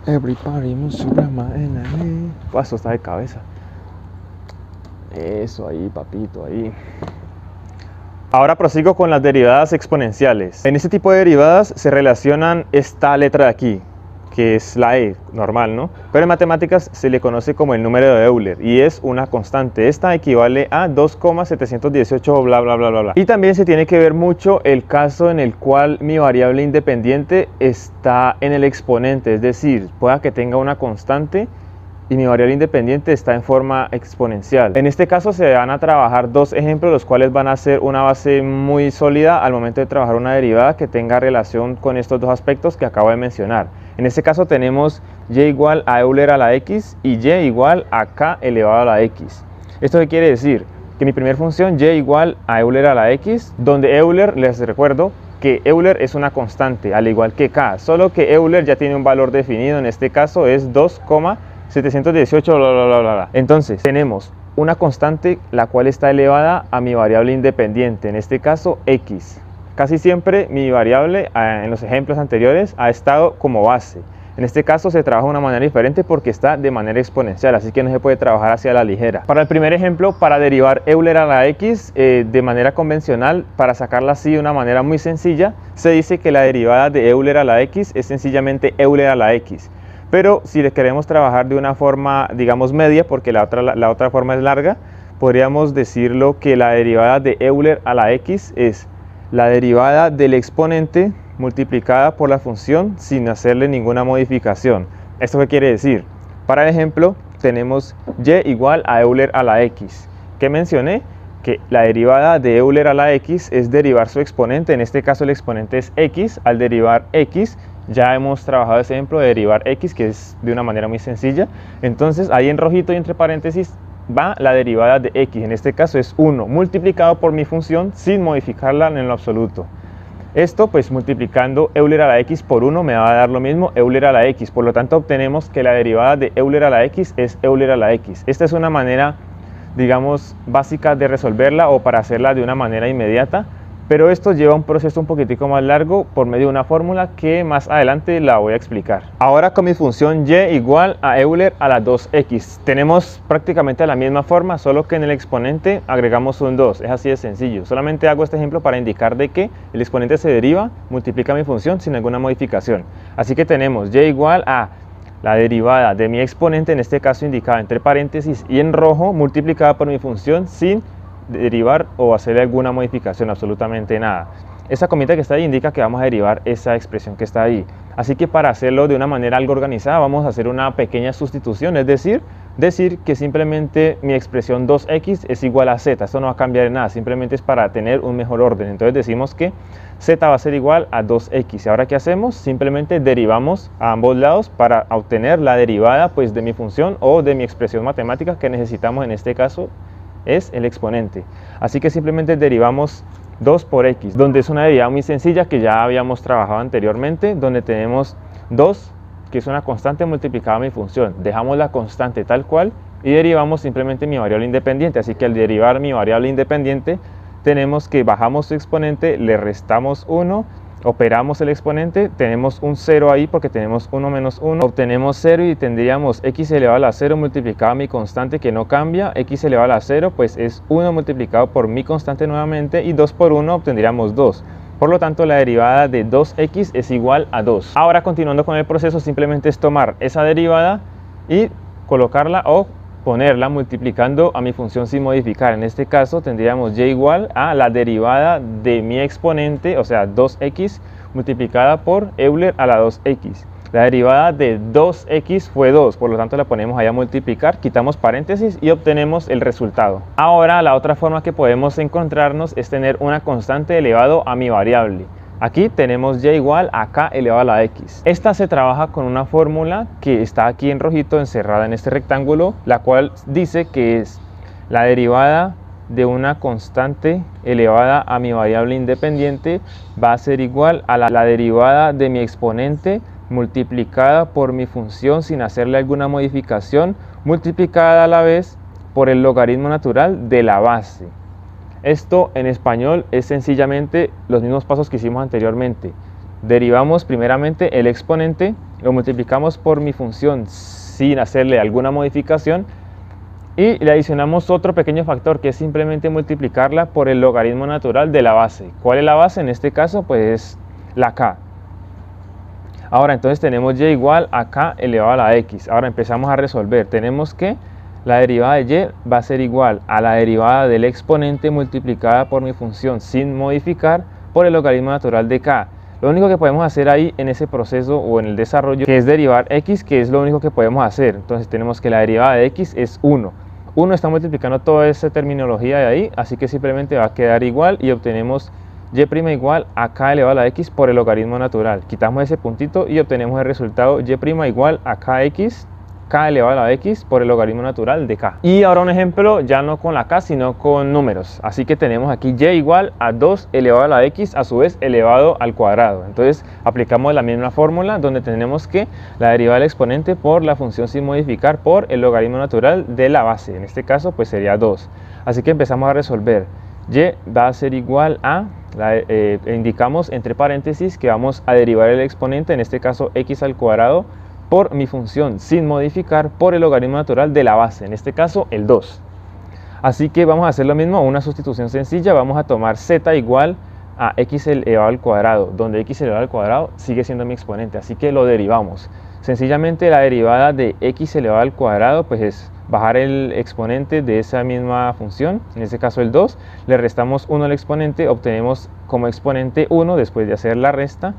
Everybody moves around my enemy. Esto está de cabeza. Eso ahí, papito, ahí. Ahora prosigo con las derivadas exponenciales. En este tipo de derivadas se relacionan esta letra de aquí, que es la E, normal, ¿no? Pero en matemáticas se le conoce como el número de Euler y es una constante. Esta equivale a 2,718 bla bla bla bla bla. Y también se tiene que ver mucho el caso en el cual mi variable independiente está en el exponente, es decir, pueda que tenga una constante y mi variable independiente está en forma exponencial. En este caso se van a trabajar dos ejemplos, los cuales van a ser una base muy sólida al momento de trabajar una derivada que tenga relación con estos dos aspectos que acabo de mencionar. En este caso tenemos y igual a Euler a la x y y igual a k elevado a la x. ¿Esto qué quiere decir? Que mi primera función y igual a Euler a la x, donde Euler, les recuerdo, que Euler es una constante, al igual que k, solo que Euler ya tiene un valor definido, en este caso es 2,718 bla bla bla bla. Entonces tenemos una constante la cual está elevada a mi variable independiente, en este caso x. Casi siempre mi variable en los ejemplos anteriores ha estado como base. En este caso se trabaja de una manera diferente porque está de manera exponencial, así que no se puede trabajar hacia la ligera. Para el primer ejemplo, para derivar Euler a la x de manera convencional, para sacarla así de una manera muy sencilla, se dice que la derivada de Euler a la x es sencillamente Euler a la x. Pero si le queremos trabajar de una forma, digamos, media, porque la otra forma es larga, podríamos decirlo que la derivada de Euler a la x es la derivada del exponente multiplicada por la función sin hacerle ninguna modificación. ¿Esto qué quiere decir? Para el ejemplo, tenemos y igual a Euler a la x. ¿Qué mencioné? Que la derivada de Euler a la x es derivar su exponente. En este caso el exponente es x. Al derivar x, ya hemos trabajado ese ejemplo de derivar x, que es de una manera muy sencilla. Entonces ahí en rojito y entre paréntesis va la derivada de x, en este caso es 1 multiplicado por mi función sin modificarla en lo absoluto. Esto pues multiplicando Euler a la x por 1 me va a dar lo mismo Euler a la x, por lo tanto obtenemos que la derivada de Euler a la x es Euler a la x. Esta es una manera, digamos, básica de resolverla o para hacerla de una manera inmediata, pero esto lleva un proceso un poquitico más largo por medio de una fórmula que más adelante la voy a explicar. Ahora con mi función y igual a Euler a la 2x. Tenemos prácticamente la misma forma, solo que en el exponente agregamos un 2. Es así de sencillo. Solamente hago este ejemplo para indicar de que el exponente se deriva, multiplica mi función sin ninguna modificación. Así que tenemos y igual a la derivada de mi exponente, en este caso indicada entre paréntesis y en rojo, multiplicada por mi función sin derivar o hacerle alguna modificación, absolutamente nada. Esa comita que está ahí indica que vamos a derivar esa expresión que está ahí. Así que para hacerlo de una manera algo organizada vamos a hacer una pequeña sustitución, es decir que simplemente mi expresión 2x es igual a z. Esto no va a cambiar en nada, simplemente es para tener un mejor orden. Entonces decimos que z va a ser igual a 2x. ¿Y ahora qué hacemos? Simplemente derivamos a ambos lados para obtener la derivada pues de mi función o de mi expresión matemática que necesitamos en este caso es el exponente. Así que simplemente derivamos 2 por x, donde es una derivada muy sencilla que ya habíamos trabajado anteriormente, donde tenemos 2, que es una constante multiplicada a mi función. Dejamos la constante tal cual y derivamos simplemente mi variable independiente. Así que al derivar mi variable independiente, tenemos que bajamos su exponente, le restamos 1, operamos el exponente, tenemos un 0 ahí porque tenemos 1 menos 1, obtenemos 0 y tendríamos x elevado a la 0 multiplicado a mi constante que no cambia, x elevado a la 0 pues es 1 multiplicado por mi constante nuevamente y 2 por 1 obtendríamos 2. Por lo tanto la derivada de 2x es igual a 2. Ahora continuando con el proceso simplemente es tomar esa derivada y colocarla o ponerla multiplicando a mi función sin modificar. En este caso tendríamos y igual a la derivada de mi exponente, o sea 2x multiplicada por Euler a la 2x. La derivada de 2x fue 2, por lo tanto la ponemos ahí a multiplicar, quitamos paréntesis y obtenemos el resultado. Ahora la otra forma que podemos encontrarnos es tener una constante elevado a mi variable. Aquí tenemos y igual a k elevado a la x. Esta se trabaja con una fórmula que está aquí en rojito encerrada en este rectángulo, la cual dice que es la derivada de una constante elevada a mi variable independiente va a ser igual a la derivada de mi exponente multiplicada por mi función sin hacerle alguna modificación, multiplicada a la vez por el logaritmo natural de la base. Esto en español es sencillamente los mismos pasos que hicimos anteriormente. Derivamos primeramente el exponente lo multiplicamos por mi función sin hacerle alguna modificación y le adicionamos otro pequeño factor que es simplemente multiplicarla por el logaritmo natural de la base. ¿Cuál es la base? En este caso pues es la k. Ahora entonces tenemos y igual a k elevado a la x. Ahora empezamos a resolver. Tenemos que la derivada de y va a ser igual a la derivada del exponente multiplicada por mi función sin modificar por el logaritmo natural de k. Lo único que podemos hacer ahí en ese proceso o en el desarrollo que es derivar x, que es lo único que podemos hacer. Entonces tenemos que la derivada de x es 1. 1 está multiplicando toda esa terminología de ahí, así que simplemente va a quedar igual y obtenemos y' igual a k elevado a la x por el logaritmo natural. Quitamos ese puntito y obtenemos el resultado y' igual a kx, k elevado a la x por el logaritmo natural de k. Y ahora un ejemplo ya no con la k sino con números. Así que tenemos aquí y igual a 2 elevado a la x a su vez elevado al cuadrado. Entonces aplicamos la misma fórmula donde tenemos que la derivada del exponente por la función sin modificar por el logaritmo natural de la base. En este caso pues sería 2. Así que empezamos a resolver. Y va a ser igual a, indicamos entre paréntesis que vamos a derivar el exponente, en este caso x al cuadrado, por mi función sin modificar por el logaritmo natural de la base, en este caso el 2. Así que vamos a hacer lo mismo, una sustitución sencilla, vamos a tomar z igual a x elevado al cuadrado, donde x elevado al cuadrado sigue siendo mi exponente, así que lo derivamos. Sencillamente la derivada de x elevado al cuadrado pues es bajar el exponente de esa misma función, en este caso el 2, le restamos 1 al exponente, obtenemos como exponente 1 después de hacer la resta.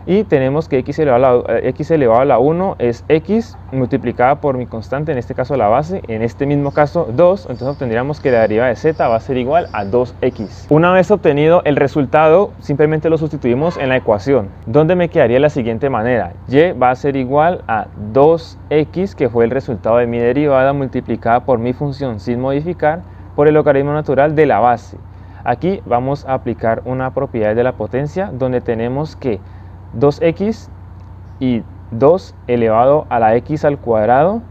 Y tenemos que x elevado a la 1 es x multiplicada por mi constante, en este caso la base, en este mismo caso 2, entonces obtendríamos que la derivada de z va a ser igual a 2x. Una vez obtenido el resultado, simplemente lo sustituimos en la ecuación, donde me quedaría de la siguiente manera. Y va a ser igual a 2x, que fue el resultado de mi derivada, multiplicada por mi función sin modificar, por el logaritmo natural de la base. Aquí vamos a aplicar una propiedad de la potencia, donde tenemos que 2x y 2 elevado a la x al cuadrado,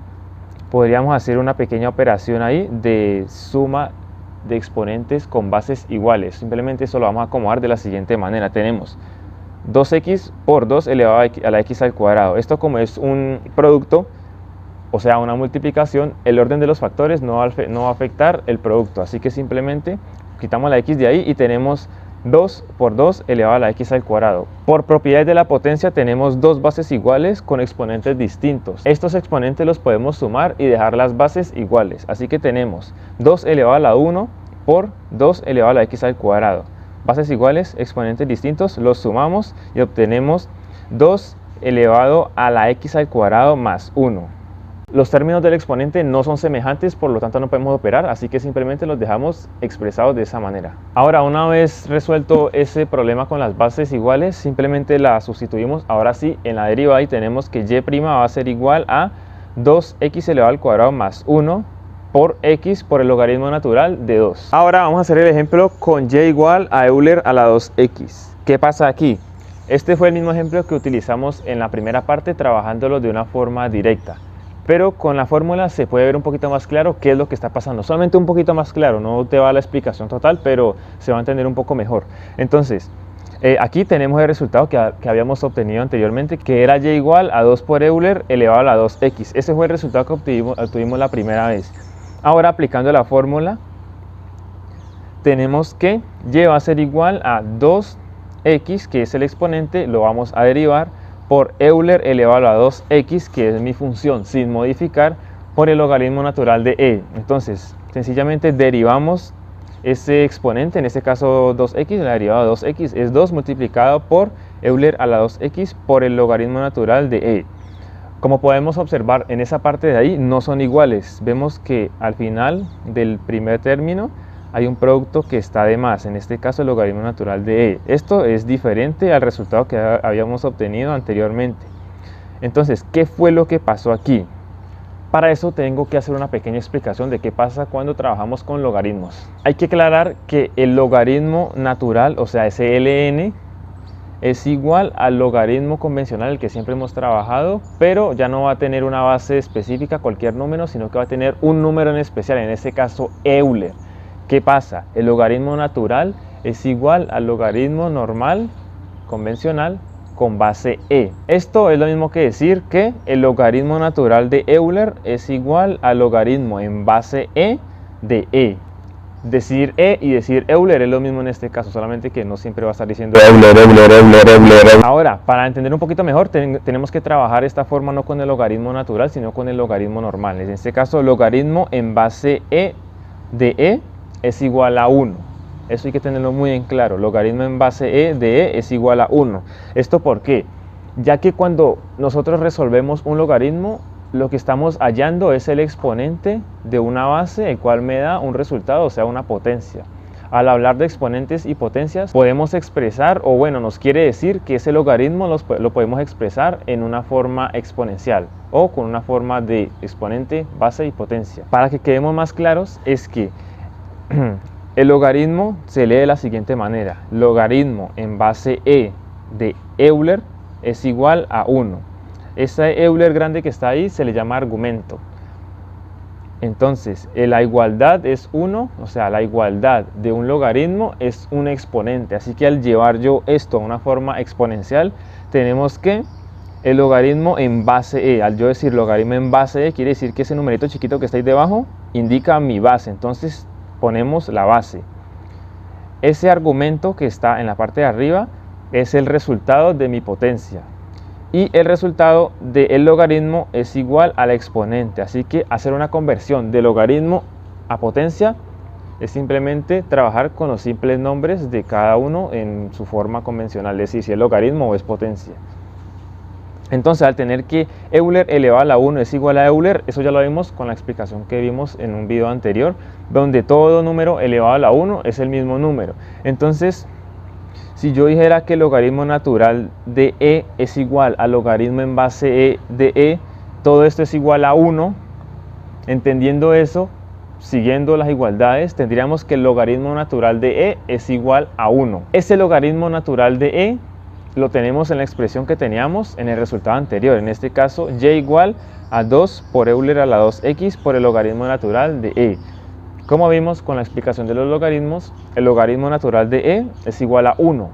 podríamos hacer una pequeña operación ahí de suma de exponentes con bases iguales. Simplemente eso lo vamos a acomodar de la siguiente manera. Tenemos 2x por 2 elevado a la x al cuadrado. Esto, como es un producto, o sea una multiplicación, el orden de los factores no va a afectar el producto, así que simplemente quitamos la x de ahí y tenemos 2 por 2 elevado a la x al cuadrado. Por propiedades de la potencia tenemos dos bases iguales con exponentes distintos. Estos exponentes los podemos sumar y dejar las bases iguales. Así que tenemos 2 elevado a la 1 por 2 elevado a la x al cuadrado. Bases iguales, exponentes distintos, los sumamos y obtenemos 2 elevado a la x al cuadrado más 1. Los términos del exponente no son semejantes, por lo tanto no podemos operar, así que simplemente los dejamos expresados de esa manera. Ahora, una vez resuelto ese problema con las bases iguales, simplemente la sustituimos ahora sí en la derivada y tenemos que y' va a ser igual a 2x elevado al cuadrado más 1 por x por el logaritmo natural de 2. Ahora vamos a hacer el ejemplo con y igual a Euler a la 2x. ¿Qué pasa aquí? Este fue el mismo ejemplo que utilizamos en la primera parte, trabajándolo de una forma directa. Pero con la fórmula se puede ver un poquito más claro qué es lo que está pasando. Solamente un poquito más claro, no te va a la explicación total, pero se va a entender un poco mejor. Entonces, aquí tenemos el resultado que habíamos obtenido anteriormente, que era y igual a 2 por Euler elevado a la 2x. Ese fue el resultado que obtuvimos la primera vez. Ahora, aplicando la fórmula, tenemos que y va a ser igual a 2x, que es el exponente, lo vamos a derivar, por Euler elevado a la 2x, que es mi función sin modificar, por el logaritmo natural de e. Entonces, sencillamente derivamos ese exponente, en este caso 2x, la derivada de 2x es 2 multiplicado por Euler a la 2x por el logaritmo natural de e. Como podemos observar en esa parte de ahí, no son iguales. Vemos que al final del primer término hay un producto que está de más, en este caso el logaritmo natural de e. Esto es diferente al resultado que habíamos obtenido anteriormente. Entonces, ¿qué fue lo que pasó aquí? Para eso tengo que hacer una pequeña explicación de qué pasa cuando trabajamos con logaritmos. Hay que aclarar que el logaritmo natural, o sea, ese ln, es igual al logaritmo convencional, el que siempre hemos trabajado, pero ya no va a tener una base específica, cualquier número, sino que va a tener un número en especial, en este caso Euler. ¿Qué pasa? El logaritmo natural es igual al logaritmo normal, convencional, con base e. Esto es lo mismo que decir que el logaritmo natural de Euler es igual al logaritmo en base e de e. Decir e y decir Euler es lo mismo en este caso, solamente que no siempre va a estar diciendo Euler. Ahora, para entender un poquito mejor, tenemos que trabajar esta forma no con el logaritmo natural, sino con el logaritmo normal. En este caso, logaritmo en base e de e es igual a 1. Eso hay que tenerlo muy en claro. Logaritmo en base e de e es igual a 1. ¿Esto por qué? Ya que cuando nosotros resolvemos un logaritmo, lo que estamos hallando es el exponente de una base, el cual me da un resultado, o sea, una potencia. Al hablar de exponentes y potencias, podemos expresar, o bueno, nos quiere decir que ese logaritmo lo podemos expresar en una forma exponencial o con una forma de exponente, base y potencia. Para que quedemos más claros, es que el logaritmo se lee de la siguiente manera. Logaritmo en base e de Euler es igual a 1. Ese Euler grande que está ahí se le llama argumento. Entonces, la igualdad es 1, o sea, la igualdad de un logaritmo es un exponente. Así que al llevar yo esto a una forma exponencial, tenemos que el logaritmo en base e. Al yo decir logaritmo en base e, quiere decir que ese numerito chiquito que está ahí debajo indica mi base. Entonces, ponemos la base. Ese argumento que está en la parte de arriba es el resultado de mi potencia. Y el resultado del logaritmo es igual al exponente. Así que hacer una conversión de logaritmo a potencia es simplemente trabajar con los simples nombres de cada uno en su forma convencional, es decir, si es logaritmo o es potencia. Entonces, al tener que Euler elevado a la 1 es igual a Euler, eso ya lo vimos con la explicación que vimos en un video anterior, donde todo número elevado a la 1 es el mismo número. Entonces, si yo dijera que el logaritmo natural de e es igual al logaritmo en base e de e, todo esto es igual a 1, entendiendo eso, siguiendo las igualdades, tendríamos que el logaritmo natural de e es igual a 1. Ese logaritmo natural de e lo tenemos en la expresión que teníamos en el resultado anterior, en este caso y igual a 2 por Euler a la 2x por el logaritmo natural de e. Como vimos con la explicación de los logaritmos, el logaritmo natural de e es igual a 1.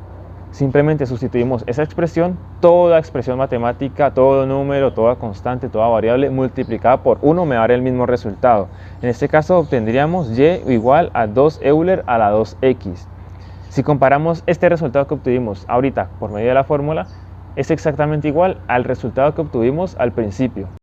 Simplemente sustituimos esa expresión, toda expresión matemática, todo número, toda constante, toda variable multiplicada por 1 me dará el mismo resultado. En este caso obtendríamos y igual a 2 Euler a la 2x. Si comparamos este resultado que obtuvimos ahorita por medio de la fórmula, es exactamente igual al resultado que obtuvimos al principio.